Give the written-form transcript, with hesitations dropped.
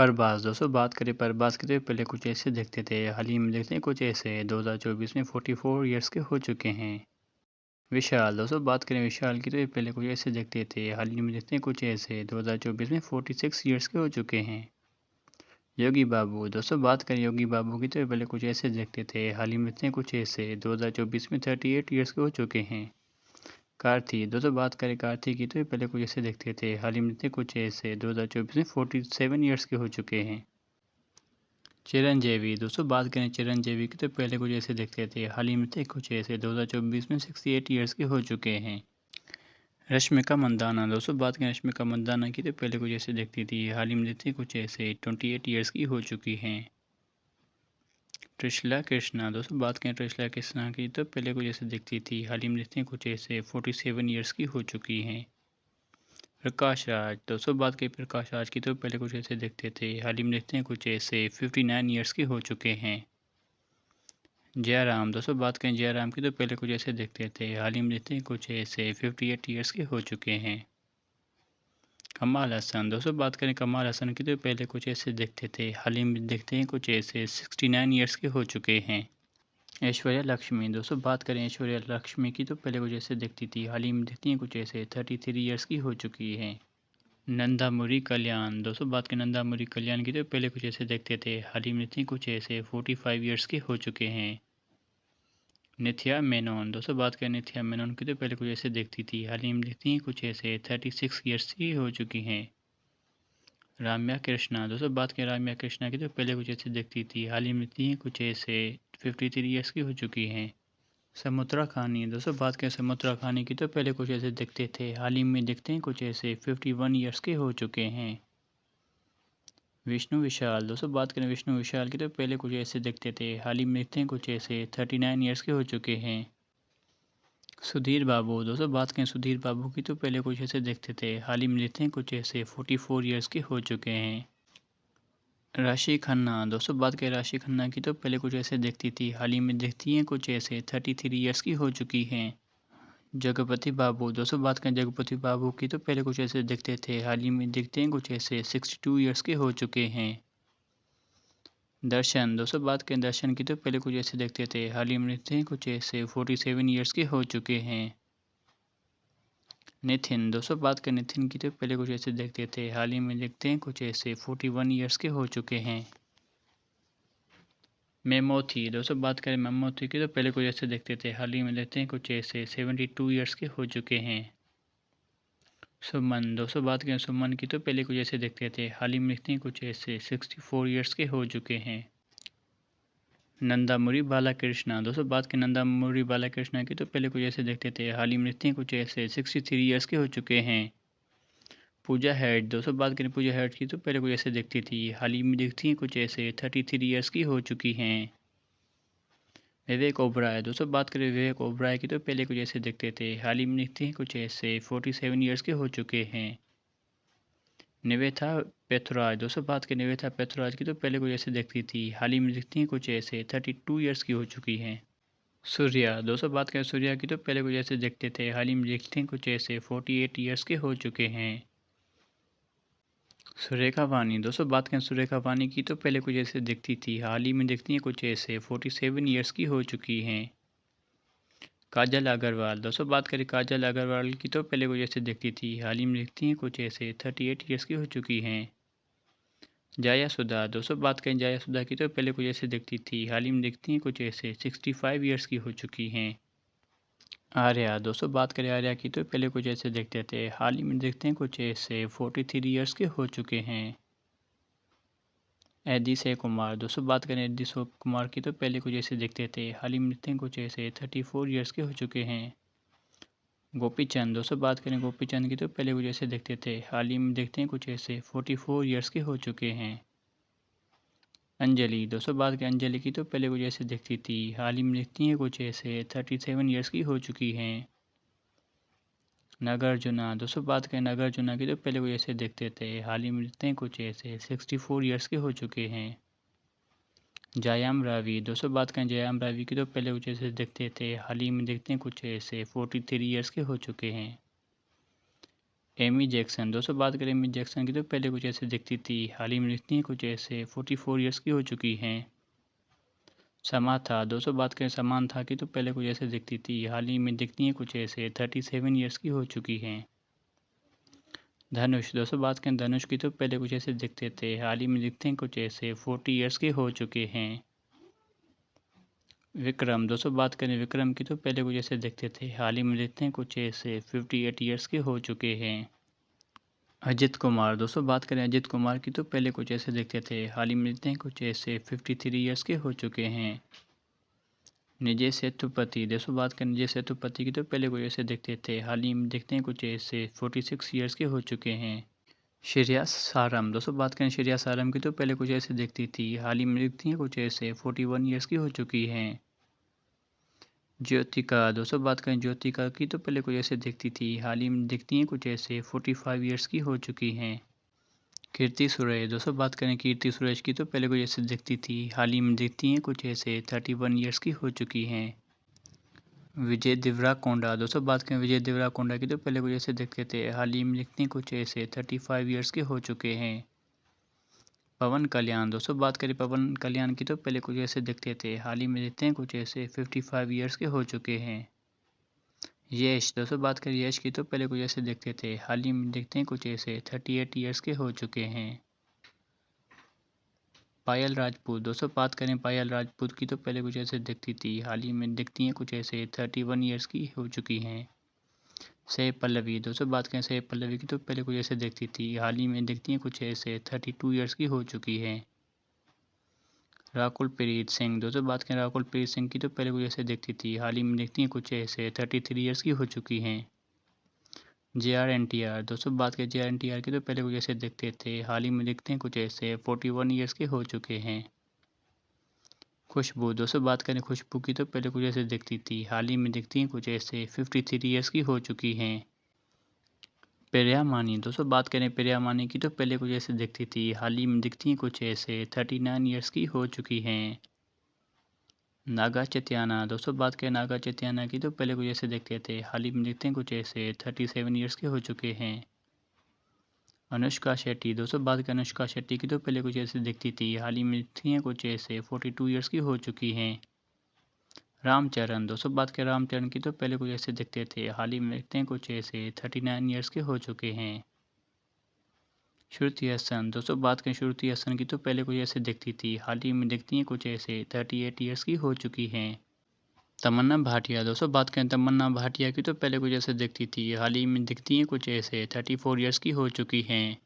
परबाज़ दोस्तों बात करें परबाज़ की तो पहले कुछ ऐसे दिखते थे, हाल ही में देखते हैं कुछ ऐसे 2024 में 44 इयर्स के हो चुके हैं। विशाल दोस्तों बात करें विशाल की तो पहले कुछ ऐसे दिखते थे, हाल ही में देखते हैं कुछ ऐसे 2024 में 46 इयर्स के हो चुके हैं। योगी बाबू दोस्तों बात करें योगी बाबू की तो पहले कुछ ऐसे दिखते थे, हाल ही में देखते हैं कुछ ऐसे 2024 में 38 इयर्स के हो चुके हैं। कार्ति दोस्तों बात करें कार्ति की तो पहले कुछ ऐसे दिखते थे, हाल ही में देखते हैं कुछ ऐसे 2024 में 47 इयर्स के हो चुके हैं। चिरंजीवी दोस्तों बात करें चिरंजीवी की तो पहले कुछ ऐसे दिखते थे, हाल ही में थे कुछ ऐसे 2024 में 68 इयर्स के हो चुके हैं। रश्मिका मंदाना दोस्तों बात करें रश्मिका मंदाना की तो पहले कुछ ऐसे दिखती थी, हाल ही में थे कुछ ऐसे 28 इयर्स की हो चुकी हैं। त्रिशला कृष्णा दोस्तों बात करें त्रिशला कृष्णा की तो पहले कुछ ऐसे दिखती थी, हाल ही में थे कुछ ऐसे 47 इयर्स की हो चुकी हैं। प्रकाश राज दोस्तों बात करें प्रकाश राज की तो पहले कुछ ऐसे दिखते थे, हाल ही में देखते हैं कुछ ऐसे 59 इयर्स के हो चुके हैं। जयराम दोस्तों बात करें जयराम की तो पहले कुछ ऐसे दिखते थे, हाल ही में देखते हैं कुछ ऐसे 58 इयर्स के हो चुके हैं। कमाल हसन दोस्तों बात करें कमाल हसन की तो पहले कुछ ऐसे दिखते थे, हाल ही में देखते हैं कुछ ऐसे 69 इयर्स के हो चुके हैं। ऐश्वर्या लक्ष्मी दोस्तों बात करें ऐश्वर्या लक्ष्मी की तो पहले कुछ ऐसे दिखती थी, हाल ही में दिखती हैं कुछ ऐसे 33 इयर्स की हो चुकी है। नंदामुरी कल्याण दोस्तों बात करें नंदामुरी कल्याण की तो पहले कुछ ऐसे देखते थे, हाल ही में देखते हैं कुछ ऐसे 45 इयर्स के हो चुके हैं। निथ्या मेनन दोस्तों बात करें निथ्या मेनन की तो पहले कुछ ऐसे देखती थी, हाल ही में देखती हैं कुछ ऐसे 36 इयर्स की हो चुकी हैं। राम्या कृष्णा दोस्तों बात करें राम्या कृष्णा की तो पहले कुछ ऐसे देखती थी, हाल ही में देखती हैं कुछ ऐसे 53 इयर्स की हो चुकी हैं। समुद्रा खानी दोस्तों बात करें समुद्रा खानी की तो पहले कुछ ऐसे दिखते थे, हाल ही में देखते हैं कुछ ऐसे 51 इयर्स के हो चुके हैं। विष्णु विशाल दोस्तों बात करें विष्णु विशाल की तो पहले कुछ ऐसे दिखते थे, हाल ही में देखते हैं कुछ ऐसे 39 इयर्स के हो चुके हैं। सुधीर बाबू दोस्तों बात करें सुधीर बाबू की तो पहले कुछ ऐसे दिखते थे, हाल ही में देखते हैं कुछ ऐसे 44 इयर्स के हो चुके हैं। राशि खन्ना दोस्तों बात करें राशि खन्ना की तो पहले कुछ ऐसे दिखती थी, हाल ही में दिखती हैं कुछ ऐसे 33 इयर्स की हो चुकी हैं। जगपति बाबू दोस्तों बात करें जगपति बाबू की तो पहले कुछ ऐसे दिखते थे, हाल ही में दिखते हैं कुछ ऐसे 62 इयर्स के हो चुके हैं। दर्शन दोस्तों बात करें दर्शन की तो पहले कुछ ऐसे देखते थे, हाल ही में देखते हैं कुछ ऐसे 47 इयर्स के हो चुके हैं। नितिन दोस्तों बात करें नितिन की तो पहले कुछ ऐसे देखते थे, हाल ही में देखते हैं कुछ ऐसे 41 इयर्स के हो चुके हैं। मेमोथी दोस्तों बात करें मेमोथी की तो पहले कुछ ऐसे देखते थे, हाल ही में देखते हैं कुछ ऐसे 72 इयर्स के हो चुके हैं। सुमन दोस्तों बात करें सुमन की तो पहले कुछ ऐसे देखते थे, हाल ही में देखते हैं कुछ ऐसे 64 इयर्स के हो चुके हैं। नंदामुरी बालाकृष्णा दोस्तों बात करें नंदामुरी बालाकृष्णा की तो पहले कुछ ऐसे देखते थे, हाल ही में देखते हैं कुछ ऐसे 63 इयर्स के हो चुके हैं। पूजा हेड दोस्तों बात करें पूजा हेड की तो पहले कुछ ऐसे देखती थी, हाल ही में देखती हैं कुछ ऐसे 33 इयर्स की हो चुकी हैं। विवेक ओबराय दोस्तों बात करें विवेक ओबराय की तो पहले कुछ ऐसे देखते थे, हाल ही में देखते हैं कुछ ऐसे 47 इयर्स के हो चुके हैं। निवेथा पेथराज दोस्तों बात करें निवेथा पेथराज की तो पहले कुछ ऐसे देखती थी, हाल ही में दिखती हैं कुछ ऐसे 32 इयर्स की हो चुकी हैं। सूर्या दोस्तों बात करें सूर्या की तो पहले कुछ ऐसे देखते थे, हाल ही में देखते हैं कुछ ऐसे 48 इयर्स के हो चुके हैं। सुरेखा वानी दोस्तों बात करें सुरेखा वानी की तो पहले कुछ ऐसे दिखती थी, हाल ही में दिखती हैं कुछ ऐसे 47 इयर्स की हो चुकी हैं। काजल अग्रवाल दोस्तों बात करें काजल अग्रवाल की तो पहले कुछ ऐसे दिखती थी, हाल ही में दिखती हैं कुछ ऐसे 38 इयर्स की हो चुकी हैं। जाया सुधा दोस्तों बात करें जाया सुधा की तो पहले कुछ ऐसे दिखती थी, हाल ही में दिखती हैं कुछ ऐसे 65 इयर्स की हो चुकी हैं। आर्या दोस्तों बात करें आर्या की तो पहले कुछ ऐसे देखते थे, हाल ही में देखते हैं कुछ ऐसे 43 इयर्स के हो चुके हैं। एदिशय कुमार दोस्तों बात करें एदिशय कुमार की तो पहले कुछ ऐसे देखते थे, हाल ही में देखते हैं कुछ ऐसे 34 इयर्स के हो चुके हैं। गोपीचंद दोस्तों बात करें गोपीचंद की तो पहले कुछ ऐसे देखते थे, हाल ही में देखते हैं कुछ ऐसे 44 इयर्स के हो चुके हैं। अंजलि दोस्तों बात करें अंजलि की तो पहले कुछ ऐसे दिखती थी, हाल ही में दिखती हैं कुछ ऐसे 37 इयर्स की हो चुकी हैं। नागार्जुना दोस्तों बात करें नागार्जुना की तो पहले कुछ ऐसे दिखते थे, हाल ही में दिखते हैं कुछ ऐसे 64 इयर्स के हो चुके हैं। जयाम रावी दोस्तों बात करें जयाम रावी की तो पहले कुछ ऐसे दिखते थे, हाल ही में दिखते हैं कुछ ऐसे 43 इयर्स के हो चुके हैं। एमी जैक्सन, दोस्तों बात करें एमी जैक्सन की तो पहले कुछ ऐसे दिखती थी, हाल ही में दिखती हैं कुछ ऐसे 44 ईयर्स की हो चुकी हैं। समाथा, दोस्तों बात करें समांथा की तो पहले कुछ ऐसे दिखती थी, हाल ही में दिखती हैं कुछ ऐसे 37 ईयर्स की हो चुकी हैं। धनुष, दोस्तों बात करें धनुष की तो पहले कुछ ऐसे दिखते थे, हाल ही में दिखते हैं कुछ ऐसे 40 ईयर्स के हो चुके हैं। विक्रम, दोस्तों बात करें विक्रम की तो पहले कुछ ऐसे दिखते थे, हाल ही में दिखते हैं कुछ ऐसे 58 ईयर्स के हो चुके हैं। अजित कुमार, दोस्तों बात करें अजित कुमार की तो पहले कुछ ऐसे दिखते थे, हाल ही में दिखते हैं कुछ ऐसे 53 ईयर्स के हो चुके हैं। निजय सेतुपति, दोस्तों बात करें निजय सेतुपति की तो पहले कुछ ऐसे दिखते थे, हाल ही में दिखते हैं कुछ ऐसे 46 ईयर्स के हो चुके हैं। श्रेया सारम, दोस्तों बात करें श्रेया सारम की तो पहले कुछ ऐसे दिखती थी, हाल ही में दिखती हैं कुछ ऐसे 41 ईयर्स की हो चुकी हैं। ज्योतिका, दोस्तों बात करें ज्योतिका की तो पहले कुछ ऐसे दिखती थी, हाल ही में दिखती हैं कुछ ऐसे 45 ईयर्स की हो चुकी हैं। कीर्ति सुरेश, दोस्तों बात करें कीर्ति सुरेश की तो पहले कुछ ऐसे दिखती थी, हाल ही में दिखती हैं कुछ ऐसे 31 ईयर्स की हो चुकी हैं। विजय देवराकोंडा, दोस्तों बात करें विजय देवराकोंडा की तो पहले कुछ ऐसे दिखते थे, हाल ही में दिखती हैं कुछ ऐसे 35 ईयर्स के हो चुके हैं। पवन कल्याण, दोस्तों बात करें पवन कल्याण की तो पहले कुछ ऐसे दिखते थे, हाल ही में दिखते हैं कुछ ऐसे 55 ईयर्स के हो चुके हैं। यश, दोस्तों बात करें यश की तो पहले कुछ ऐसे दिखते थे, हाल ही में दिखते हैं कुछ ऐसे 38 ईयर्स के हो चुके हैं। पायल राजपूत, दोस्तों बात करें पायल राजपूत की तो पहले कुछ ऐसे दिखती थी, हाल ही में दिखती हैं कुछ ऐसे 31 ईयर्स की हो चुकी हैं। सैफ पल्लवी, दोस्तों बात करें सैफ पल्लवी की तो पहले कुछ ऐसे दिखती थी, हाल ही में दिखती हैं कुछ ऐसे 32 ईयर्स की हो चुकी हैं। राकुल प्रीत सिंह, दोस्तों बात करें राकुल प्रीत सिंह की तो पहले कुछ ऐसे दिखती थी, हाल ही में दिखती हैं कुछ ऐसे 33 ईयर्स की हो चुकी हैं। JR&TR, दोस्तों बात करें JR&TR की तो पहले कुछ ऐसे दिखते थे, हाल ही में दिखते हैं कुछ ऐसे 41 ईयर्स के हो चुके हैं। खुशबू, दोस्तों बात करें खुशबू की तो पहले कुछ ऐसे दिखती थी, हाल ही में दिखती हैं कुछ ऐसे 53 ईयर्स की हो चुकी हैं। प्रिया दोस्तों बात करें प्रिया की तो पहले कुछ ऐसे दिखती थी, हाल ही में दिखती हैं कुछ ऐसे 39 ईयर्स की हो चुकी हैं। नागा चैतन्या, दोस्तों बात करें नागा चैतन्या की तो पहले कुछ ऐसे दिखते थे, हाल ही में दिखते हैं कुछ ऐसे 37 ईयर्स के हो चुके हैं। अनुष्का शेट्टी, दोस्तों बात करें अनुष्का शेट्टी की तो पहले कुछ ऐसे दिखती थी, हाल ही में दिखती हैं कुछ ऐसे 42 ईयर्स की हो चुकी हैं। रामचरण, दोस्तों बात करें रामचरण की तो पहले कुछ ऐसे दिखते थे, हाल ही में दिखते हैं कुछ ऐसे 39 ईयर्स के हो चुके हैं। श्रुति हसन, दोस्तों बात करें श्रुति हसन की तो पहले कुछ ऐसे दिखती थी, हाल ही में दिखती हैं कुछ ऐसे 38 ईयर्स की हो चुकी हैं। तमन्ना भाटिया, दोस्तों बात करें तमन्ना भाटिया की तो पहले कुछ ऐसे दिखती थी, हाल ही में दिखती हैं कुछ ऐसे 34 ईयर्स की हो चुकी हैं।